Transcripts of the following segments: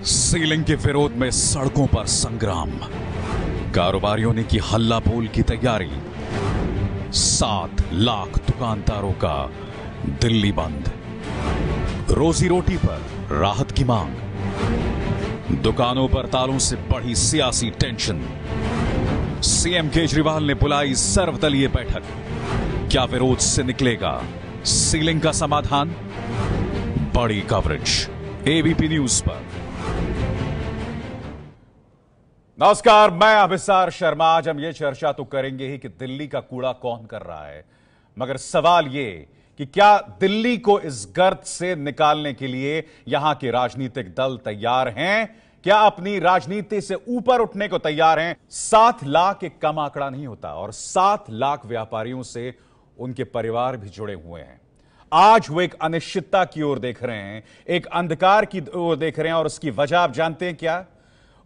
Ceiling के विरोध में सड़कों पर संग्राम, कारोबारियों ने की हल्ला बोल की तैयारी। 7 लाख दुकानदारों का दिल्ली बंद, रोजी रोटी पर राहत की मांग, दुकानों पर तालों से बढ़ी सियासी टेंशन। सीएम केजरीवाल ने बुलाई सर्वदलीय बैठक, क्या विरोध से निकलेगा सीलिंग का समाधान? बड़ी कवरेज एबीपी न्यूज पर। नमस्कार, मैं अभिसार शर्मा। आज हम ये चर्चा तो करेंगे ही कि दिल्ली का कूड़ा कौन कर रहा है, मगर सवाल ये कि क्या दिल्ली को इस गर्त से निकालने के लिए यहां के राजनीतिक दल तैयार हैं? क्या अपनी राजनीति से ऊपर उठने को तैयार हैं? 7 लाख एक कम आंकड़ा नहीं होता और 7 लाख व्यापारियों से उनके परिवार भी जुड़े हुए हैं। आज वो एक अनिश्चितता की ओर देख रहे हैं, एक अंधकार की ओर देख रहे हैं, और उसकी वजह आप जानते हैं क्या?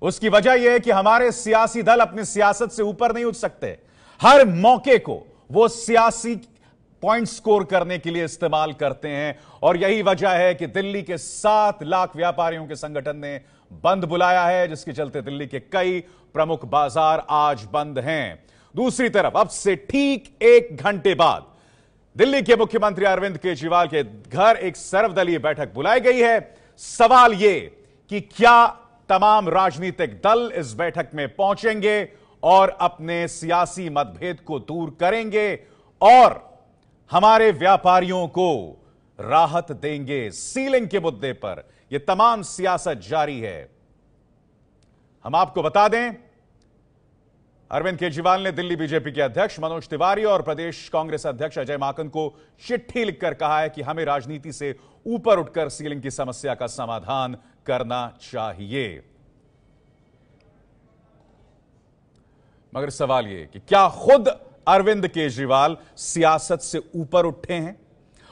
उसकी वजह यह है कि हमारे सियासी दल अपनी सियासत से ऊपर नहीं उठ सकते। हर मौके को वो सियासी पॉइंट स्कोर करने के लिए इस्तेमाल करते हैं, और यही वजह है कि दिल्ली के 7 लाख व्यापारियों के संगठन ने बंद बुलाया है, जिसके चलते दिल्ली के कई प्रमुख बाजार आज बंद हैं। दूसरी तरफ अब से ठीक 1 घंटे बाद दिल्ली के मुख्यमंत्री अरविंद केजरीवाल के घर एक सर्वदलीय बैठक बुलाई गई है। सवाल यह कि क्या तमाम राजनीतिक दल इस बैठक में पहुंचेंगे और अपने सियासी मतभेद को दूर करेंगे और हमारे व्यापारियों को राहत देंगे सीलिंग के मुद्दे पर? यह तमाम सियासत जारी है। हम आपको बता दें, अरविंद केजरीवाल ने दिल्ली बीजेपी के अध्यक्ष मनोज तिवारी और प्रदेश कांग्रेस अध्यक्ष अजय माकन को चिट्ठी लिखकर कहा है कि हमें राजनीति से ऊपर उठकर सीलिंग की समस्या का समाधान करना चाहिए। मगर सवाल यह कि क्या खुद अरविंद केजरीवाल सियासत से ऊपर उठे हैं?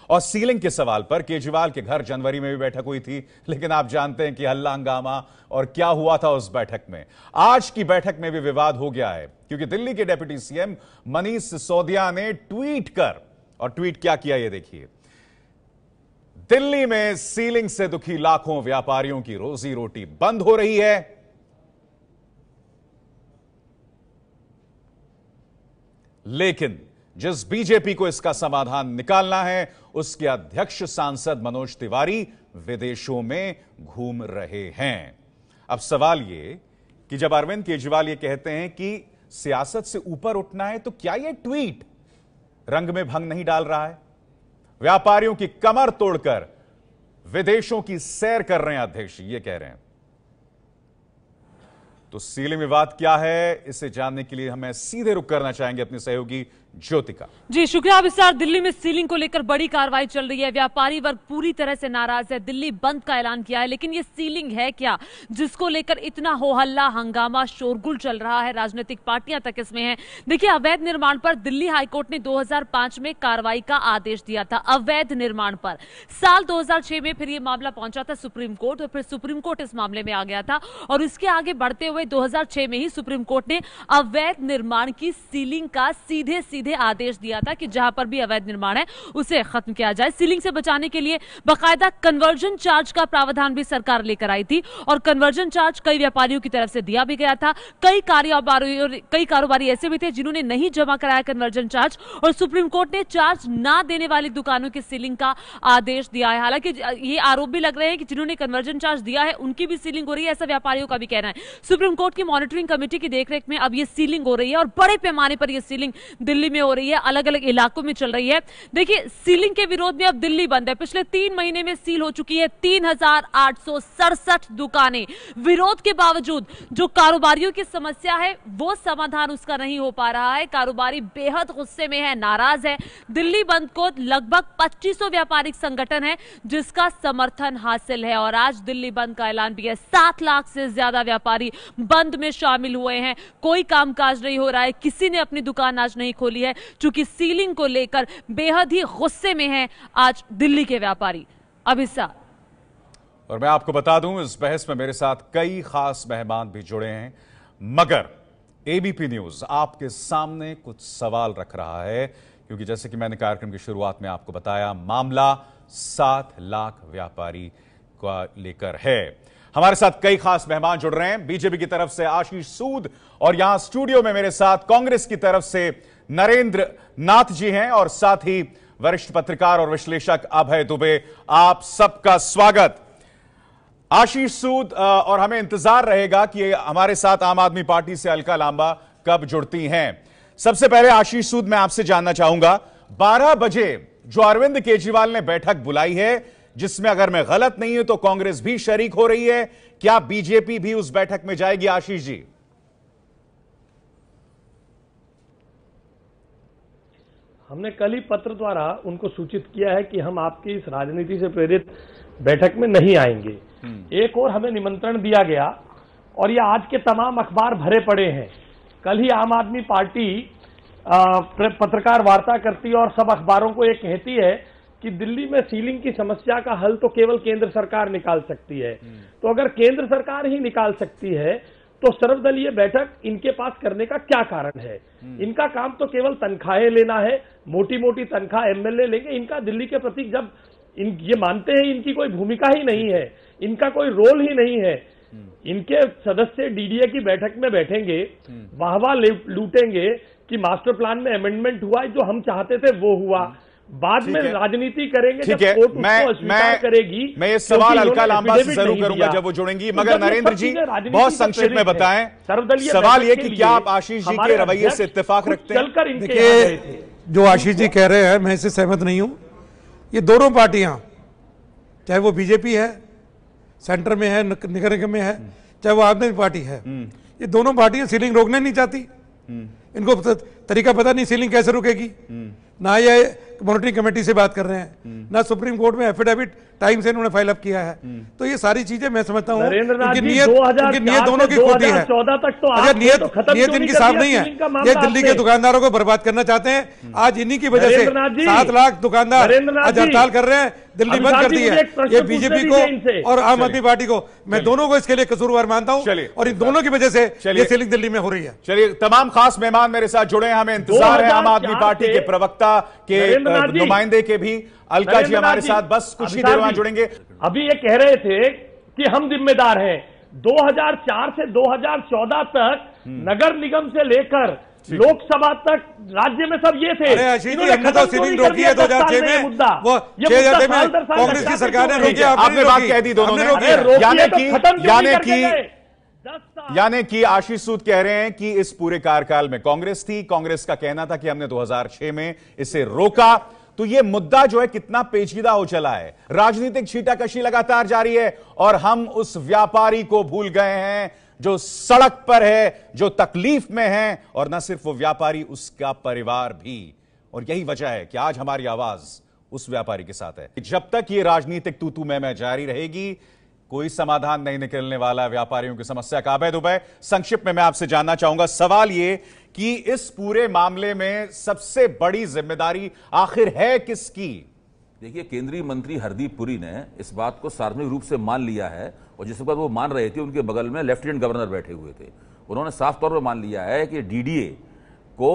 और सीलिंग के सवाल पर केजरीवाल के घर जनवरी में भी बैठक हुई थी, लेकिन आप जानते हैं कि हल्ला हंगामा और क्या हुआ था उस बैठक में। आज की बैठक में भी विवाद हो गया है, क्योंकि दिल्ली के डिप्टी सीएम मनीष सिसोदिया ने ट्वीट कर, और ट्वीट क्या किया ये देखिए। दिल्ली में सीलिंग से दुखी लाखों व्यापारियों की रोजी रोटी बंद हो रही है। लेकिन जिस बीजेपी को इसका समाधान निकालना है, उसके अध्यक्ष सांसद मनोज तिवारी विदेशों में घूम रहे हैं। अब सवाल यह कि जब अरविंद केजरीवाल यह कहते हैं कि सियासत से ऊपर उठना है, तो क्या यह ट्वीट रंग में भंग नहीं डाल रहा है? व्यापारियों की कमर तोड़कर विदेशों की सैर कर रहे हैं अध्यक्ष, ये कह रहे हैं। तो सीलिंग विवाद क्या है, इसे जानने के लिए हमें सीधे रुख करना चाहेंगे अपनी सहयोगी ज्योतिका जी। शुक्रिया विस्तार। दिल्ली में सीलिंग को लेकर बड़ी कार्रवाई चल रही है। व्यापारी वर्ग पूरी तरह से नाराज है, दिल्ली बंद का ऐलान किया है। लेकिन ये सीलिंग है क्या, जिसको लेकर इतना हो हल्ला हंगामा शोरगुल चल रहा है? राजनीतिक पार्टियां तक इसमें हैं। देखिए, अवैध निर्माण पर दिल्ली हाईकोर्ट ने 2005 में कार्रवाई का आदेश दिया था। अवैध निर्माण पर साल 2006 में फिर यह मामला पहुंचा था सुप्रीम कोर्ट, और फिर सुप्रीम कोर्ट इस मामले में आ गया था, और इसके आगे बढ़ते हुए 2006 में ही सुप्रीम कोर्ट ने अवैध निर्माण की सीलिंग का सीधे आदेश दिया था कि जहां पर भी अवैध निर्माण है उसे खत्म किया जाए। सीलिंग से बचाने के लिए बाकायदा कन्वर्जन चार्ज का प्रावधान भी सरकार लेकर आई थी, और कन्वर्जन चार्ज कई व्यापारियों की तरफ से दिया भी गया था। कई कारोबारी ऐसे भी थे जिन्होंने नहीं जमा कराया कन्वर्जन चार्ज, और सुप्रीम कोर्ट ने चार्ज ना देने वाली दुकानों की सीलिंग का आदेश दिया है। हालांकि ये आरोप भी लग रहे हैं कि जिन्होंने कन्वर्जन चार्ज दिया है उनकी भी सीलिंग हो रही है, ऐसा व्यापारियों का भी कहना है। सुप्रीम कोर्ट की मॉनिटरिंग कमेटी की देखरेख में अब ये सीलिंग हो रही है, और बड़े पैमाने पर यह सीलिंग दिल्ली में हो रही है, अलग अलग इलाकों में चल रही है। देखिए, सीलिंग के विरोध में अब दिल्ली बंद है। पिछले 3 महीने में सील हो चुकी है 3867 दुकानें। विरोध के बावजूद जो कारोबारियों की समस्या है वो समाधान उसका नहीं हो पा रहा है। कारोबारी बेहद गुस्से में है, नाराज है। दिल्ली बंद को लगभग 2500 व्यापारिक संगठन है जिसका समर्थन हासिल है, और आज दिल्ली बंद का ऐलान भी है। 7 लाख से ज्यादा व्यापारी बंद में शामिल हुए हैं। कोई कामकाज नहीं हो रहा है, किसी ने अपनी दुकान आज नहीं खोली है, चूंकि सीलिंग को लेकर बेहद ही गुस्से में हैं आज दिल्ली के व्यापारी। अभिसा, और मैं आपको बता दूं, इस बहस में मेरे साथ कई खास मेहमान भी जुड़े हैं, मगर एबीपी न्यूज आपके सामने कुछ सवाल रख रहा है, क्योंकि जैसे कि मैंने कार्यक्रम की शुरुआत में आपको बताया, मामला 7 लाख व्यापारी का लेकर है। हमारे साथ कई खास मेहमान जुड़ रहे हैं। बीजेपी की तरफ से आशीष सूद और यहां स्टूडियो में मेरे साथ कांग्रेस की तरफ से नरेंद्र नाथ जी हैं और साथ ही वरिष्ठ पत्रकार और विश्लेषक अभय दुबे। आप सबका स्वागत। आशीष सूद, और हमें इंतजार रहेगा कि हमारे साथ आम आदमी पार्टी से अलका लांबा कब जुड़ती हैं। सबसे पहले आशीष सूद, मैं आपसे जानना चाहूंगा, 12 बजे जो अरविंद केजरीवाल ने बैठक बुलाई है, जिसमें अगर मैं गलत नहीं हूं तो कांग्रेस भी शरीक हो रही है, क्या बीजेपी भी उस बैठक में जाएगी? आशीष जी। हमने कल ही पत्र द्वारा उनको सूचित किया है कि हम आपकी इस राजनीति से प्रेरित बैठक में नहीं आएंगे। एक और हमें निमंत्रण दिया गया और ये आज के तमाम अखबार भरे पड़े हैं। कल ही आम आदमी पार्टी पत्रकार वार्ता करती है और सब अखबारों को ये कहती है कि दिल्ली में सीलिंग की समस्या का हल तो केवल केंद्र सरकार निकाल सकती है। तो अगर केंद्र सरकार ही निकाल सकती है तो सर्वदलीय बैठक इनके पास करने का क्या कारण है? इनका काम तो केवल तनख्वाहें लेना है, मोटी मोटी तनख्वाह एमएलए लेंगे। इनका दिल्ली के प्रति जब ये मानते हैं इनकी कोई भूमिका ही नहीं है, इनका कोई रोल ही नहीं है। इनके सदस्य डीडीए की बैठक में बैठेंगे, वाहवाह लूटेंगे कि मास्टर प्लान में अमेंडमेंट हुआ, जो हम चाहते थे वो हुआ। बाद में राजनीति करेंगे, ठीक है, मैं ये सवाल अलका लांबा से जरूर करूंगा जब वो जुड़ेंगी, मगर नरेंद्र जी बहुत संक्षिप्त में बताएं। सवाल ये कि क्या आप आशीष जी के रवैये से इत्तेफाक रखते हैं? देखिए, जो आशीष जी कह रहे हैं मैं इससे सहमत नहीं हूं। ये दोनों पार्टियां, चाहे वो बीजेपी है, सेंटर में है, नगर निगम में है, चाहे वो आम आदमी पार्टी है, ये दोनों पार्टियां सीलिंग रोकना नहीं चाहती। इनको तरीका पता नहीं सीलिंग कैसे रुकेगी। ना ये मॉनिटरिंग कमेटी से बात कर रहे हैं, ना सुप्रीम कोर्ट में एफिडेविट टाइम से इन्होंने फाइल अप किया है। तो ये सारी चीजें मैं समझता हूँ उनकी नियत दोनों की खोटी है। नियत इनकी साफ नहीं है। ये दिल्ली के दुकानदारों को बर्बाद करना चाहते हैं। आज इन्हीं की वजह से 7 लाख दुकानदार आज हड़ताल कर रहे हैं। दिल्ली बंद कर दी है। ये बीजेपी को और आम आदमी पार्टी को, मैं दोनों को इसके लिए कसूरवार मानता हूं और इन दोनों की वजह से ये सीलिंग दिल्ली में हो रही है। चलिए, तमाम खास मेहमान मेरे साथ जुड़े हैं। हमें इंतजार है आम आदमी पार्टी के प्रवक्ता के नुमाइंदे के भी। अलका जी हमारे साथ बस कुछ ही देर में जुड़ेंगे। अभी ये कह रहे थे कि हम जिम्मेदार हैं। 2004 से 2014 तक नगर निगम से लेकर लोकसभा तक राज्य में सब ये थे। हमने तो सीलिंग रोकी है 2006 में, मुद्दा वो 2006 में कांग्रेस की सरकार ने रोकी। आपने बात कह दी दोनों ने। यानी कि आशीष सूद कह रहे हैं कि इस पूरे कार्यकाल में कांग्रेस थी, कांग्रेस का कहना था कि हमने 2006 में इसे रोका। तो यह मुद्दा जो है कितना पेचीदा हो चला है, राजनीतिक छींटाकशी लगातार जारी है और हम उस व्यापारी को भूल गए हैं जो सड़क पर है, जो तकलीफ में है, और न सिर्फ वो व्यापारी, उसका परिवार भी। और यही वजह है कि आज हमारी आवाज उस व्यापारी के साथ है। जब तक ये राजनीतिक तू मैं जारी रहेगी, कोई समाधान नहीं निकलने वाला व्यापारियों की समस्या का। अभय दुबे, संक्षिप्त में मैं आपसे जानना चाहूंगा, सवाल ये कि इस पूरे मामले में सबसे बड़ी जिम्मेदारी आखिर है किसकी? देखिए, केंद्रीय मंत्री हरदीप पुरी ने इस बात को सार्वजनिक रूप से मान लिया है और जिस वक्त वो मान रहे थे उनके बगल में लेफ्टिनेंट गवर्नर बैठे हुए थे। उन्होंने साफ तौर पर मान लिया है कि डीडीए को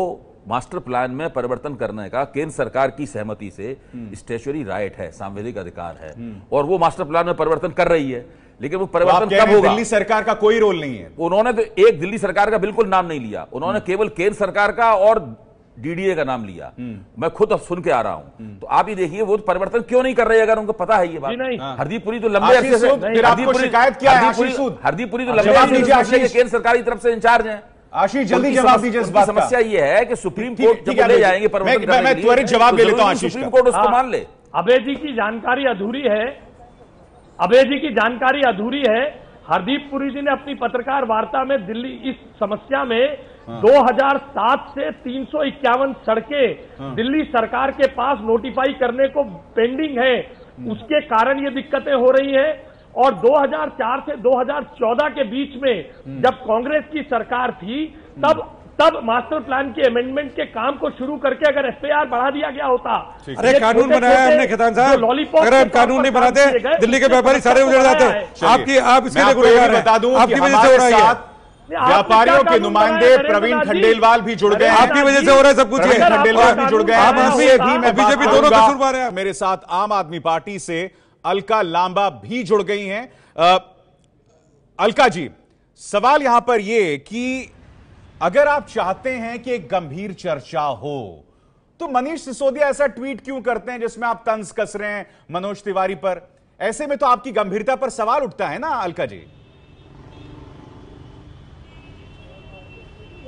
मास्टर प्लान में परिवर्तन करने का केंद्र सरकार की सहमति से स्टैट्यूटरी राइट है, संवैधानिक अधिकार है, और वो मास्टर प्लान में परिवर्तन कर रही है। लेकिन वो परिवर्तन कब होगा? दिल्ली सरकार का कोई रोल नहीं है। उन्होंने तो एक दिल्ली सरकार का बिल्कुल नाम नहीं लिया, उन्होंने केवल केंद्र सरकार का और डीडीए का नाम लिया। मैं खुद सुन के आ रहा हूं। तो आप ही देखिए वो परिवर्तन क्यों नहीं कर रहे, अगर उनको पता है ये बात। हरदीप पुरी तो लंबे अरसे से शिकायत किया है। हरदीप पुरी तो लंबे अरसे से केंद्र सरकार की तरफ से इंचार्ज हैं। आशीष, जल्दी जवाब दीजिए। इस बात का समस्या ये है कि सुप्रीम कोर्ट जब ले जाएंगे परिवर्तन करने के लिए, मैं त्वरित जवाब ले लेता हूं आशीष। सुप्रीम कोर्ट उसको मान ले। अभय जी की जानकारी अधूरी है। अभय जी की जानकारी अधूरी है। हरदीप पुरी जी ने अपनी पत्रकार वार्ता में दिल्ली इस समस्या में 2007 से 351 सड़कें दिल्ली सरकार के पास नोटिफाई करने को पेंडिंग है, उसके कारण ये दिक्कतें हो रही हैं। और 2004 से 2014 के बीच में जब कांग्रेस की सरकार थी, तब मास्टर प्लान के अमेंडमेंट के काम को शुरू करके अगर एफआईआर बढ़ा दिया गया होता। अरे कानून बनाया हमने खेतान साहब, अगर हम कानून नहीं बनाते दिल्ली के व्यापारी सारे उजड़ जाते। आप इसके लिए गुनहगार हैं, आपकी वजह से हो रहा है। व्यापारियों के नुमाइंदे प्रवीण खंडेलवाल भी जुड़ गए, आपकी वजह से हो रहा है सब कुछ। खंडेलवाल भी जुड़ गए, बीजेपी दोनों कसूरवार है। मेरे साथ आम आदमी पार्टी से अलका लांबा भी जुड़ गई हैं। अलका जी, सवाल यहां पर यह कि अगर आप चाहते हैं कि एक गंभीर चर्चा हो तो मनीष सिसोदिया ऐसा ट्वीट क्यों करते हैं जिसमें आप तंज कस रहे हैं मनोज तिवारी पर? ऐसे में तो आपकी गंभीरता पर सवाल उठता है ना अलका जी।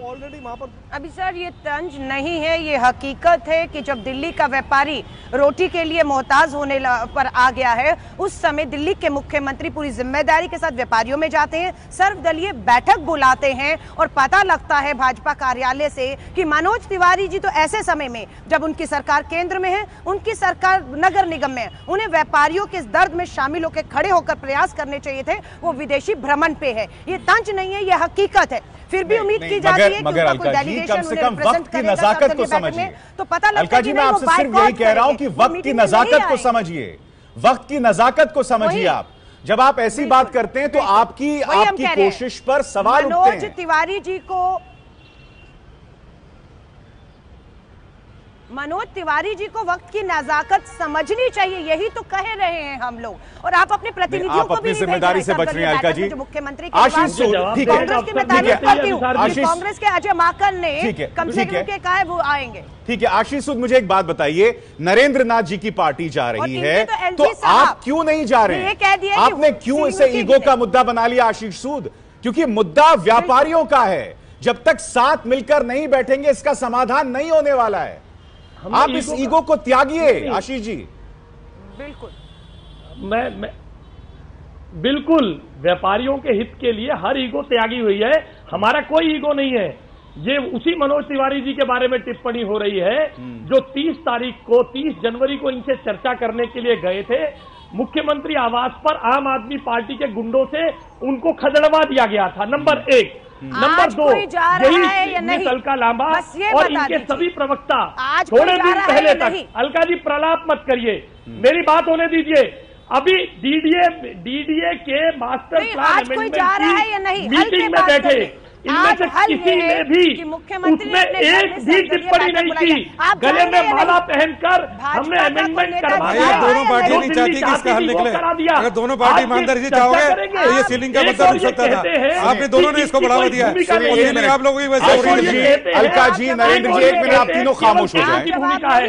ऑलरेडी वहां पर अभी सर ये तंज नहीं है, ये हकीकत है कि जब दिल्ली का व्यापारी रोटी के लिए मोहताज होने पर आ गया है, उस समय दिल्ली के मुख्यमंत्री पूरी जिम्मेदारी के साथ व्यापारियों में जाते हैं, सर्वदलीय बैठक बुलाते हैं और पता लगता है भाजपा कार्यालय से कि मनोज तिवारी जी तो ऐसे समय में जब उनकी सरकार केंद्र में है, उनकी सरकार नगर निगम में है, उन्हें व्यापारियों के इस दर्द में शामिल होकर खड़े होकर प्रयास करने चाहिए थे, वो विदेशी भ्रमण पे है। ये तंज नहीं है, ये हकीकत है। फिर भी उम्मीद की जाती है कि मगर अलका जी कम से कम वक्त की नजाकत को समझिए। तो पता लगता अलका जी मैं आपसे सिर्फ यही कह रहा हूं कि वक्त की नजाकत को समझिए, वक्त की नजाकत को समझिए। आप जब आप ऐसी बात करते हैं तो आपकी कोशिश पर सवाल उठते हैं। मनोज तिवारी जी को वक्त की नजाकत समझनी चाहिए, यही तो कह रहे हैं हम लोग। और आप अपने प्रतिनिधियों को भी जिम्मेदारी से बच रहे हैं अलका जी। मुख्यमंत्री आशीष सूद, ठीक है, कांग्रेस की मैं तारीफ करती हूं, कांग्रेस के अजय माकन ने कम से कम के कहा है वो आएंगे। ठीक है आशीष सूद, मुझे एक बात बताइए, नरेंद्र नाथ जी की पार्टी जा रही है तो आप क्यों नहीं जा रहे हैं? आपने क्यों इसे ईगो का मुद्दा बना लिया आशीष सूद? क्योंकि मुद्दा व्यापारियों का है। जब तक साथ मिलकर नहीं बैठेंगे इसका समाधान नहीं होने वाला है। आप इस ईगो को त्यागिए आशीष जी। बिल्कुल, मैं बिल्कुल व्यापारियों के हित के लिए हर ईगो त्यागी हुई है, हमारा कोई ईगो नहीं है। ये उसी मनोज तिवारी जी के बारे में टिप्पणी हो रही है जो 30 जनवरी को इनसे चर्चा करने के लिए गए थे। मुख्यमंत्री आवास पर आम आदमी पार्टी के गुंडों से उनको खदेड़वा दिया गया था। नंबर 1। नंबर 2, यही अलका लांबा और इनके सभी प्रवक्ता थोड़े दिन पहले तक, अलका जी प्रलाप मत करिए, मेरी बात होने दीजिए। अभी डीडीए के मास्टर प्लान अमेंडमेंट की मीटिंग में बैठे, इनमें से किसी ने भी उसमें एक भी टिप्पणी नहीं की। गले में माला पहनकर हमने अमेंडमेंट करवाया। दोनों पार्टी नहीं चाहती कि इसका हल निकले। अगर दोनों पार्टी ईमानदारी से चाहोगे तो ये सीलिंग का मुद्दा रुक सकता था। आपने दोनों ने इसको बढ़ावा दिया है। आप लोगों की वजह से। अलका जी, नरेंद्र जी, 1 मिनट आप तीनों खामोश हो जाए।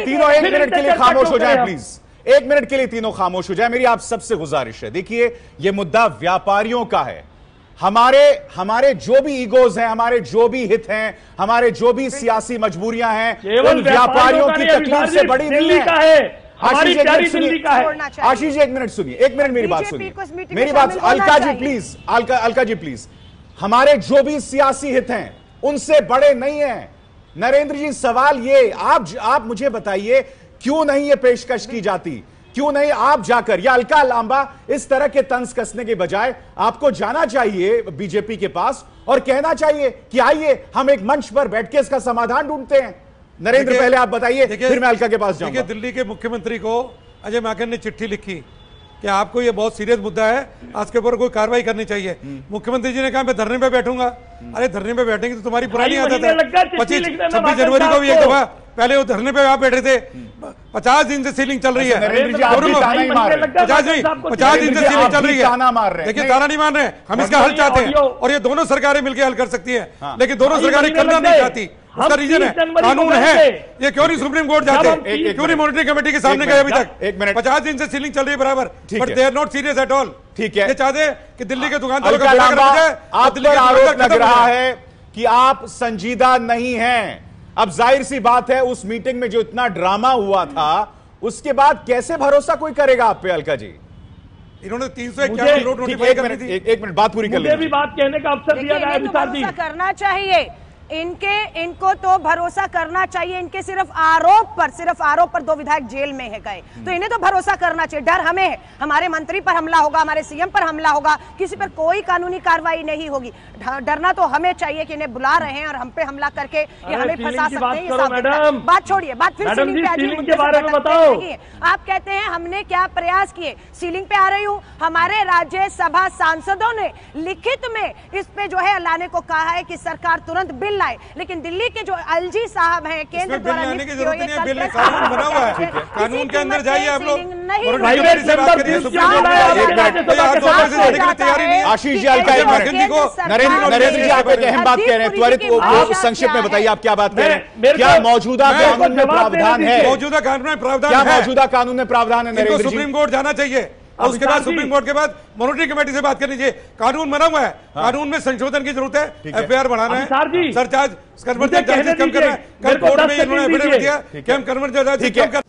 तीनों 1 मिनट के लिए खामोश हो जाए प्लीज। 1 मिनट के लिए तीनों खामोश हो जाए। मेरी आप सबसे गुजारिश है, देखिए ये मुद्दा व्यापारियों का है। हमारे जो भी ईगोज हैं, हमारे जो भी हित हैं, हमारे जो भी सियासी मजबूरियां हैं, उन व्यापारियों की तकलीफ से बड़ी नहीं है। आशीष एक मिनट सुनिए, आशीष 1 मिनट सुनिए, 1 मिनट मेरी बात सुनिए, मेरी बात। Alka ji please, Alka ji please. हमारे जो भी सियासी हित हैं उनसे बड़े नहीं हैं। नरेंद्र जी, सवाल ये, आप मुझे बताइए क्यों नहीं ये पेशकश की जाती? क्यों नहीं आप जाकर, या अलका लांबा इस तरह के तंज कसने के बजाय आपको जाना चाहिए बीजेपी के पास और कहना चाहिए कि आइए हम एक मंच पर बैठ के इसका समाधान ढूंढते हैं। नरेंद्र पहले आप बताइए, फिर मैं अलका के पास जाऊंगा। दिल्ली के मुख्यमंत्री को अजय माकन ने चिट्ठी लिखी कि आपको ये बहुत सीरियस मुद्दा है, आज के ऊपर कोई कार्रवाई करनी चाहिए। मुख्यमंत्री जी ने कहा मैं धरने पे बैठूंगा। अरे धरने पे बैठेंगे तो तुम्हारी पुरानी आदत है। 26 जनवरी को भी एक दफा पहले वो धरने पे आप बैठे थे। 50 दिन से सीलिंग चल रही है। 50 दिन से सीलिंग चल रही है। देखिए ताना नहीं मान रहे, हम इसका हल चाहते हैं और ये दोनों सरकारें मिलकर हल कर सकती है, लेकिन दोनों सरकारें करना नहीं चाहती। उसका रीजन है कानून है। ये क्यों नहीं सुप्रीम कोर्ट जाते, क्यों नहीं मॉनिटरिंग कमेटी के सामने गए अभी तक? 50 दिन से सीलिंग चल रही है बराबर, but they are not serious at all. ठीक है, ये चाहते कि दिल्ली के दुकानदारों का आप आरोप लग रहा है कि आप संजीदा नहीं हैं। अब जाहिर सी बात है, उस मीटिंग में जो इतना ड्रामा हुआ था उसके बाद कैसे भरोसा कोई करेगा आप पे अलका जी? इन्होंने 351 करोड़ नोटिफाई कर दी थी। एक मिनट बात पूरी कर लीजिए। मुझे भी बात कहने का अवसर दिया जाए विशाल जी। करना चाहिए इनको तो भरोसा करना चाहिए। इनके सिर्फ आरोप पर 2 विधायक जेल में है गए, तो इन्हें तो भरोसा करना चाहिए। डर हमें है, हमारे मंत्री पर हमला होगा, हमारे सीएम पर हमला होगा, किसी पर कोई कानूनी कार्रवाई नहीं होगी। डरना तो हमें चाहिए कि इन्हें बुला रहे हैं और हम पे हमला करके ये हमें फंसा सकते हैं। बात छोड़िए, बात फिर सीलिंग पे आ जाइए, के बारे में बताओ। आप कहते हैं हमने क्या प्रयास किए। सीलिंग पे आ रही हूँ, हमारे राज्यसभा सांसदों ने लिखित में इस पे जो है लाने को कहा है कि सरकार तुरंत बिल बिल लाए, लेकिन दिल्ली के जो अलजी साहब हैं केंद्र द्वारा लाने की जरूरत नहीं है, बिल में कानून बना हुआ है, कानून के अंदर जाइए आप लोग। आशीष जी नरेंद्र जी आप एक अहम बात कह रहे हैं, त्वरित संक्षिप्त में बताइए आप क्या बात कह रहे हैं। क्या मौजूदा कानून में प्रावधान है? मौजूदा कानून में प्रावधान क्या है? मौजूदा कानून में प्रावधान है नरेंद्र जी? सुप्रीम कोर्ट जाना चाहिए और उसके बाद सुप्रीम कोर्ट के बाद मॉनिटरिंग कमेटी से बात करनी चाहिए। कानून बना हुआ है, कानून में संशोधन की जरूरत है, एफआईआर बढ़ाना है, सरचार्ज कम करना है। कल कोर्ट में इन्होंने एफिडेविट दिया कि हम कन्वर्जन कम कर